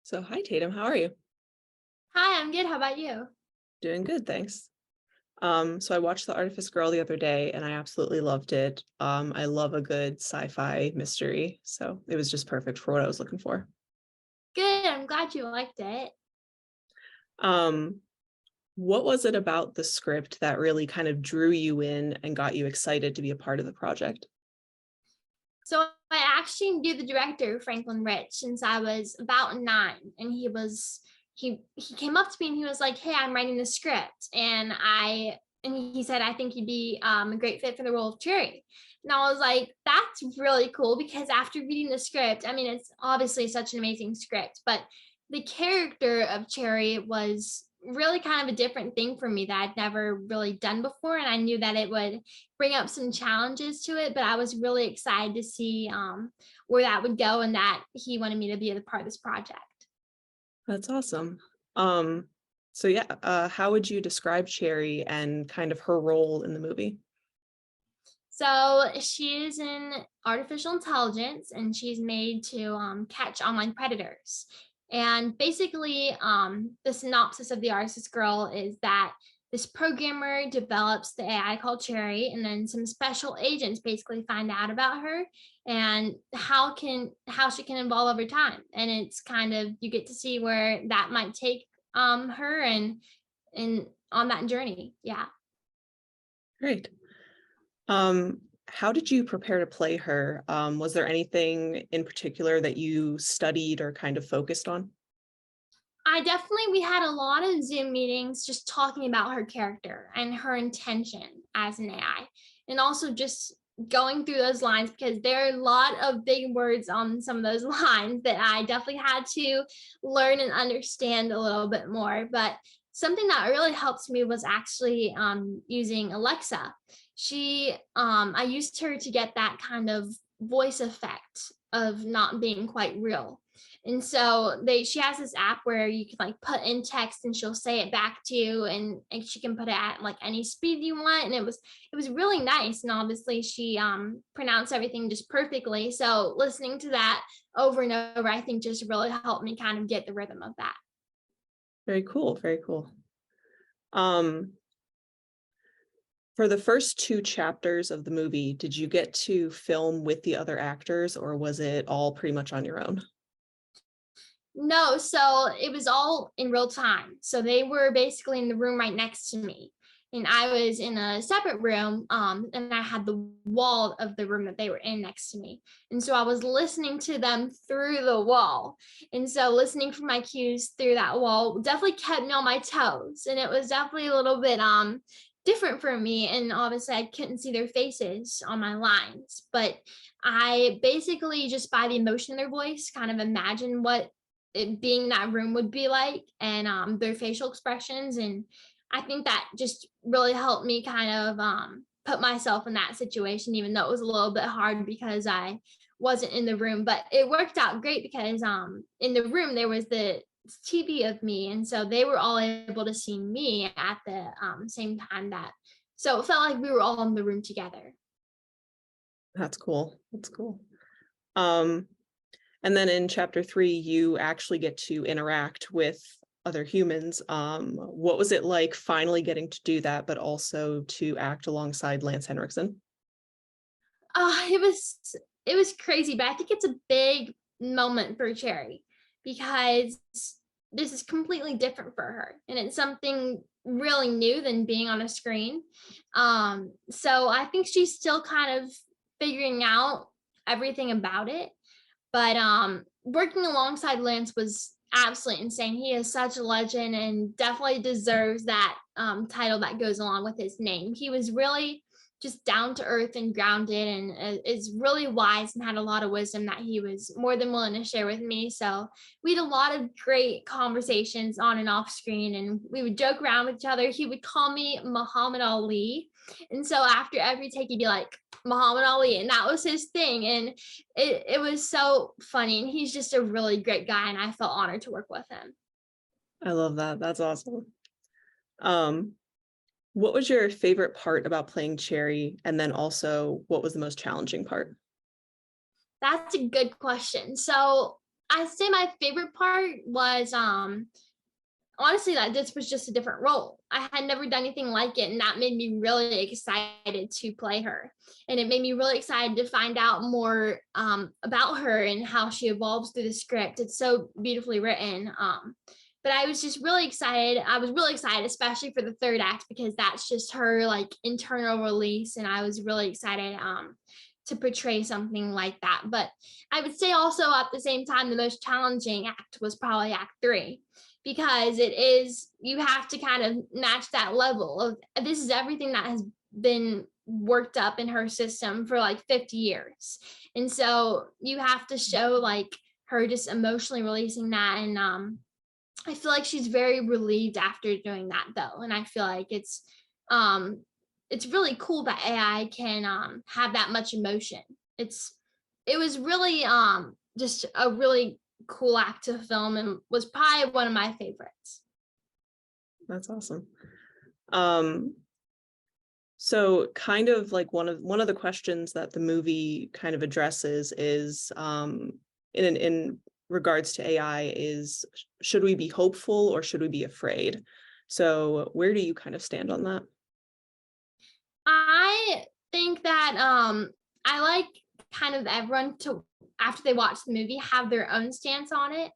So, hi Tatum, how are you? Hi, I'm good. How about you? Doing good, thanks. So I watched The Artifice Girl the other day and I absolutely loved it. I love a good sci-fi mystery, so it was just perfect for what I was looking for. Good. I'm glad you liked it. Um, what was it about the script that really kind of drew you in and got you excited to be a part of the project? So I actually knew the director, Franklin Rich, since I was about 9, and he came up to me and he was like, "Hey, I'm writing the script," and he said, "I think you'd be a great fit for the role of Cherry." And I was like, "That's really cool," because after reading the script, I mean, it's obviously such an amazing script, but the character of Cherry was really kind of a different thing for me that I'd never really done before, and I knew that it would bring up some challenges to it, but I was really excited to see where that would go and that he wanted me to be a part of this project. That's awesome. Um, so yeah, how would you describe Cherry and kind of her role in the movie? So she is in artificial intelligence and she's made to catch online predators. And basically, the synopsis of the Artist Girl is that this programmer develops the AI called Cherry, and then some special agents basically find out about her and how she can evolve over time. And it's kind of you get to see where that might take her and on that journey. Yeah. Great. How did you prepare to play her? Was there anything in particular that you studied or kind of focused on? We had a lot of Zoom meetings just talking about her character and her intention as an AI, and also just going through those lines because there are a lot of big words on some of those lines that I definitely had to learn and understand a little bit more. But something that really helped me was actually using Alexa. I used her to get that kind of voice effect of not being quite real, and so she has this app where you can like put in text and she'll say it back to you, and she can put it at like any speed you want. And it was really nice. And obviously she pronounced everything just perfectly. So listening to that over and over, I think just really helped me kind of get the rhythm of that. Very cool, very cool. Um, for the first two chapters of the movie, did you get to film with the other actors or was it all pretty much on your own? No, so it was all in real time. So they were basically in the room right next to me. And I was in a separate room, and I had the wall of the room that they were in next to me. And so I was listening to them through the wall. And so listening for my cues through that wall definitely kept me on my toes. And it was definitely a little bit different for me. And obviously I couldn't see their faces on my lines. But I basically just by the emotion in their voice kind of imagined what it being in that room would be like, and their facial expressions. And I think that just really helped me kind of put myself in that situation, even though it was a little bit hard because I wasn't in the room. But it worked out great because in the room there was the TV of me, and so they were all able to see me at the same time. That so it felt like we were all in the room together. That's cool. That's cool. Um, and then in chapter 3, you actually get to interact with other humans. What was it like finally getting to do that, but also to act alongside Lance Henriksen? It was crazy, but I think it's a big moment for Cherry because this is completely different for her, and it's something really new than being on a screen. So I think she's still kind of figuring out everything about it. But working alongside Lance was absolutely insane. He is such a legend and definitely deserves that title that goes along with his name. He was really just down to earth and grounded, and is really wise and had a lot of wisdom that he was more than willing to share with me. So we had a lot of great conversations on and off screen, and we would joke around with each other. He would call me Muhammad Ali, and so after every take he'd be like, Muhammad Ali, and that was his thing. And it was so funny, and he's just a really great guy, and I felt honored to work with him. I love that. That's awesome. Um, what was your favorite part about playing Cherry? And then also, what was the most challenging part? That's a good question. So I'd say my favorite part was honestly that this was just a different role. I had never done anything like it, and that made me really excited to play her. And it made me really excited to find out more about her and how she evolves through the script. It's so beautifully written. But I was just really excited. I was really excited, especially for the third act, because that's just her like internal release, and I was really excited to portray something like that. But I would say also at the same time, the most challenging act was probably Act 3, because it is, you have to kind of match that level of, this is everything that has been worked up in her system for like 50 years. And so you have to show like her just emotionally releasing that. And I feel like she's very relieved after doing that though. And I feel like it's really cool that AI can have that much emotion. It was really just a really cool act to film and was probably one of my favorites. That's awesome. So kind of like one of the questions that the movie kind of addresses is in regards to AI is, should we be hopeful or should we be afraid? So where do you kind of stand on that? I think that I like kind of everyone to, after they watch the movie, have their own stance on it.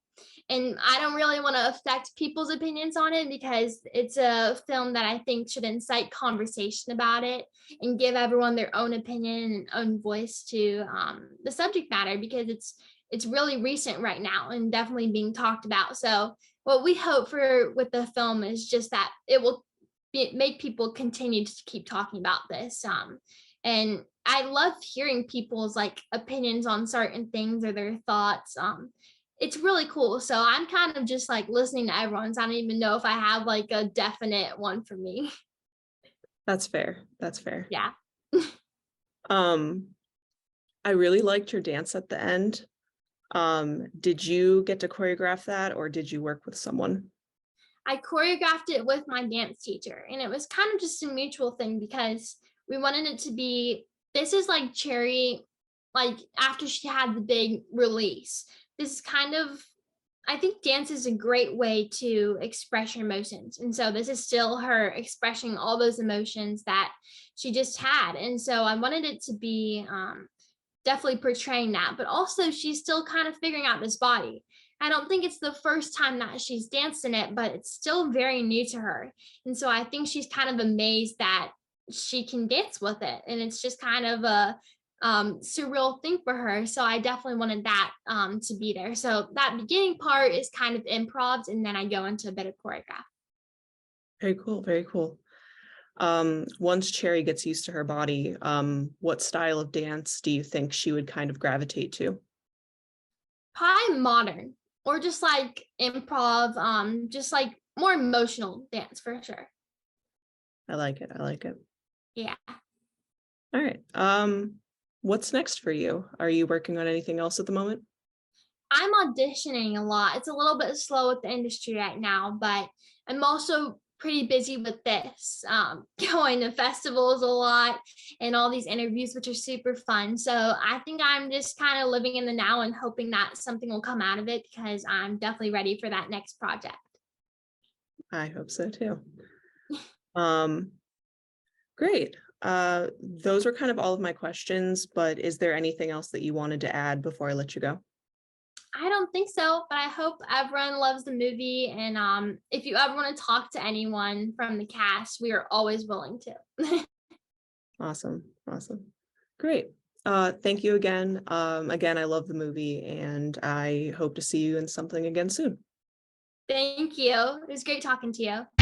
And I don't really want to affect people's opinions on it, because it's a film that I think should incite conversation about it and give everyone their own opinion and own voice to the subject matter, because it's really recent right now and definitely being talked about. So what we hope for with the film is just that it will make people continue to keep talking about this. And I love hearing people's like opinions on certain things or their thoughts. It's really cool. So I'm kind of just like listening to everyone's. I don't even know if I have like a definite one for me. That's fair. That's fair. Yeah. Um, I really liked your dance at the end. Did you get to choreograph that, or did you work with someone? I choreographed it with my dance teacher, and it was kind of just a mutual thing, because we wanted it to be, this is like Cherry, like after she had the big release. This is kind of, I think dance is a great way to express your emotions. And so this is still her expressing all those emotions that she just had. And so I wanted it to be definitely portraying that, but also she's still kind of figuring out this body. I don't think it's the first time that she's danced in it, but it's still very new to her. And so I think she's kind of amazed that she can dance with it. And it's just kind of a surreal thing for her. So I definitely wanted that to be there. So that beginning part is kind of improv, and then I go into a bit of choreograph. Very cool. Very cool. Once Cherry gets used to her body, what style of dance do you think she would kind of gravitate to? Probably modern, or just like improv, just like more emotional dance for sure. I like it. I like it. Yeah. All right. What's next for you? Are you working on anything else at the moment? I'm auditioning a lot. It's a little bit slow with the industry right now, but I'm also pretty busy with this, going to festivals a lot and all these interviews, which are super fun. So I think I'm just kind of living in the now and hoping that something will come out of it, because I'm definitely ready for that next project. I hope so too. Great. Those were kind of all of my questions, but is there anything else that you wanted to add before I let you go? I don't think so, but I hope everyone loves the movie. And if you ever want to talk to anyone from the cast, we are always willing to. Awesome. Awesome. Great. Thank you again. Again, I love the movie and I hope to see you in something again soon. Thank you. It was great talking to you.